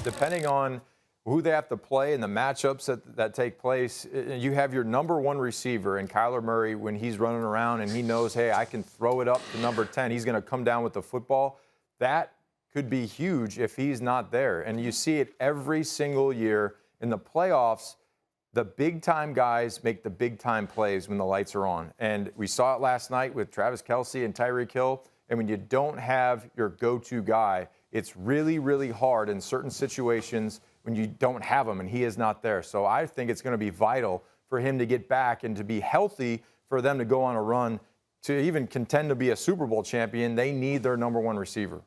Depending on who they have to play and the matchups that take place, you have your number one receiver in Kyler Murray when he's running around and he knows, hey, I can throw it up to number 10. He's going to come down with the football. That could be huge if he's not there. And you see it every single year in the playoffs. The big-time guys make the big-time plays when the lights are on. And we saw it last night with Travis Kelce and Tyreek Hill. And when you don't have your go-to guy, it's really, really hard in certain situations when you don't have him and he is not there. So I think it's going to be vital for him to get back and to be healthy for them to go on a run to even contend to be a Super Bowl champion. They need their number one receiver.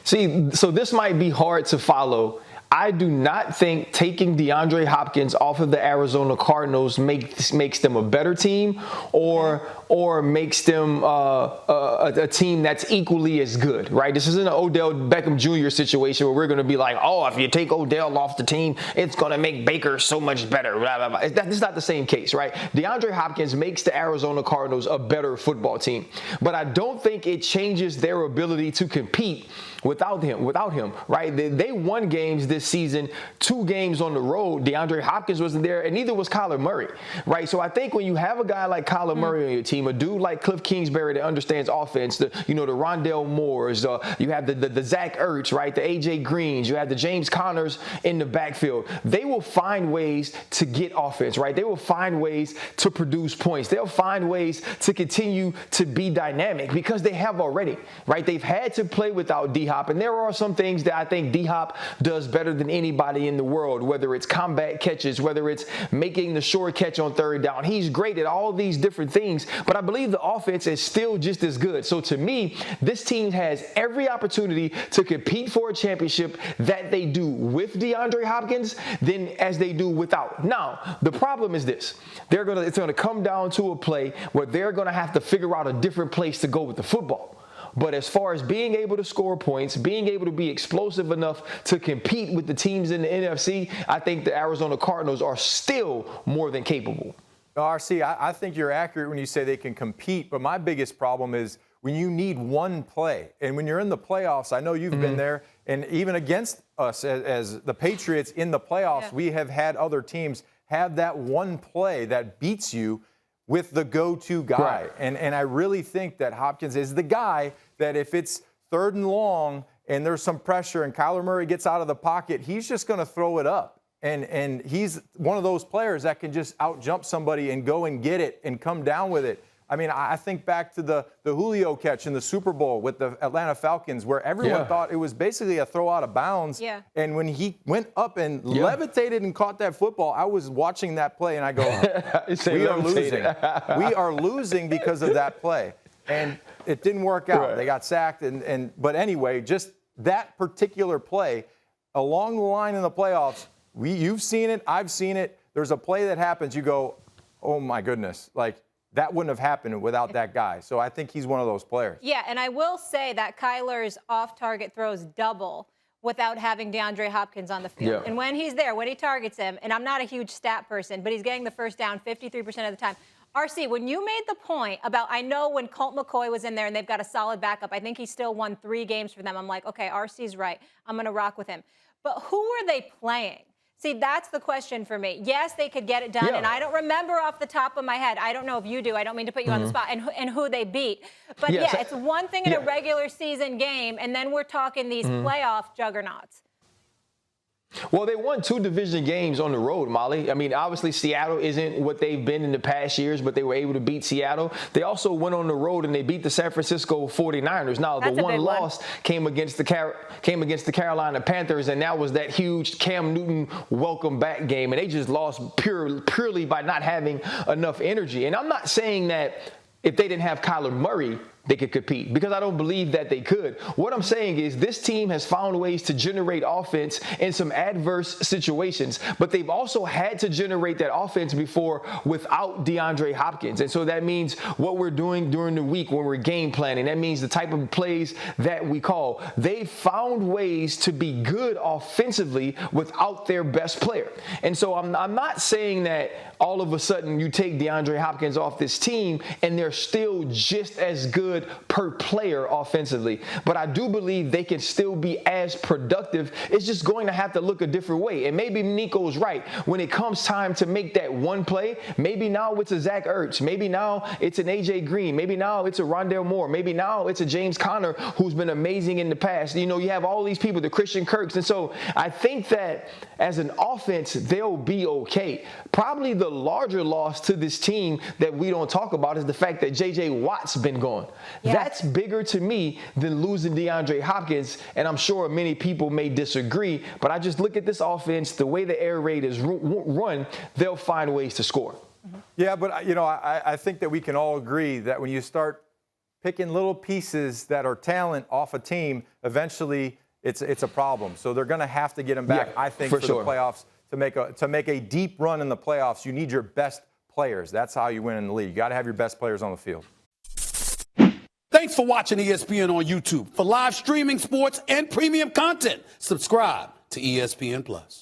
See, so this might be hard to follow. I do not think taking DeAndre Hopkins off of the Arizona Cardinals makes them a better team or makes them a team that's equally as good, right? This isn't an Odell Beckham Jr. situation where we're going to be like, oh, if you take Odell off the team, it's going to make Baker so much better. Blah, blah, blah. That's not the same case, right? DeAndre Hopkins makes the Arizona Cardinals a better football team, but I don't think it changes their ability to compete without him, right? They won games this season, 2 games on the road. DeAndre Hopkins wasn't there, and neither was Kyler Murray, right? So I think when you have a guy like Kyler Murray on your team, a dude like Cliff Kingsbury that understands offense, the Rondale Moores, you have the Zach Ertz, right? The AJ Greens, you have the James Connors in the backfield. They will find ways to get offense, right? They will find ways to produce points. They'll find ways to continue to be dynamic because they have already, right? They've had to play without D-Hop, and there are some things that I think D-Hop does better than anybody in the world, whether it's combat catches, whether it's making the short catch on third down. He's great at all these different things, but I believe the offense is still just as good. So to me, this team has every opportunity to compete for a championship that they do with DeAndre Hopkins than as they do without. Now, the problem is this. It's going to come down to a play where they're going to have to figure out a different place to go with the football. But as far as being able to score points, being able to be explosive enough to compete with the teams in the NFC, I think the Arizona Cardinals are still more than capable. RC, I think you're accurate when you say they can compete, but my biggest problem is when you need one play. And when you're in the playoffs, I know you've been there, and even against us as the Patriots in the playoffs, we have had other teams have that one play that beats you with the go-to guy. Right. And I really think that Hopkins is the guy that if it's 3rd and long and there's some pressure and Kyler Murray gets out of the pocket, he's just going to throw it up. And he's one of those players that can just out-jump somebody and go and get it and come down with it. I mean, I think back to the Julio catch in the Super Bowl with the Atlanta Falcons where everyone thought it was basically a throw out of bounds. Yeah. And when he went up and levitated and caught that football, I was watching that play and I go, we are losing. We are losing because of that play. And it didn't work out. Right. They got sacked. But anyway, just that particular play along the line in the playoffs, you've seen it. I've seen it. There's a play that happens. You go, oh, my goodness. Like, that wouldn't have happened without that guy. So I think he's one of those players. Yeah, and I will say that Kyler's off-target throws double without having DeAndre Hopkins on the field. Yeah. And when he's there, when he targets him, and I'm not a huge stat person, but he's getting the first down 53% of the time. RC, when you made the point about, I know when Colt McCoy was in there and they've got a solid backup, I think he still won 3 games for them. I'm like, okay, RC's right. I'm going to rock with him. But who are they playing? See, that's the question for me. Yes, they could get it done, and I don't remember off the top of my head. I don't know if you do. I don't mean to put you on the spot, and who they beat. But, it's one thing in a regular season game, and then we're talking these playoff juggernauts. Well, they won 2 division games on the road, Molly. I mean, obviously Seattle isn't what they've been in the past years, but they were able to beat Seattle. They also went on the road and they beat the San Francisco 49ers. Now, the one loss came against the Carolina Panthers, and that was that huge Cam Newton welcome back game, and they just lost purely by not having enough energy. And I'm not saying that if they didn't have Kyler Murray, they could compete, because I don't believe that they could. What I'm saying is this team has found ways to generate offense in some adverse situations, but they've also had to generate that offense before without DeAndre Hopkins. And so that means what we're doing during the week when we're game planning. That means the type of plays that we call. They've found ways to be good offensively without their best player. And so I'm not saying that all of a sudden you take DeAndre Hopkins off this team and they're still just as good good per player offensively. But I do believe they can still be as productive. It's just going to have to look a different way. And maybe Nico's right. When it comes time to make that one play, maybe now it's a Zach Ertz. Maybe now it's an A.J. Green. Maybe now it's a Rondale Moore. Maybe now it's a James Conner who's been amazing in the past. You know, you have all these people, the Christian Kirks. And so I think that as an offense, they'll be okay. Probably the larger loss to this team that we don't talk about is the fact that J.J. Watt's been gone. Yeah. That's bigger to me than losing DeAndre Hopkins, and I'm sure many people may disagree, but I just look at this offense, the way the air raid is run, they'll find ways to score. Yeah, but, you know, I think that we can all agree that when you start picking little pieces that are talent off a team, eventually it's a problem. So they're going to have to get them back, I think, for the playoffs. To make a deep run in the playoffs, you need your best players. That's how you win in the league. You got to have your best players on the field. Thanks for watching ESPN on YouTube. For live streaming, sports, and premium content, subscribe to ESPN+.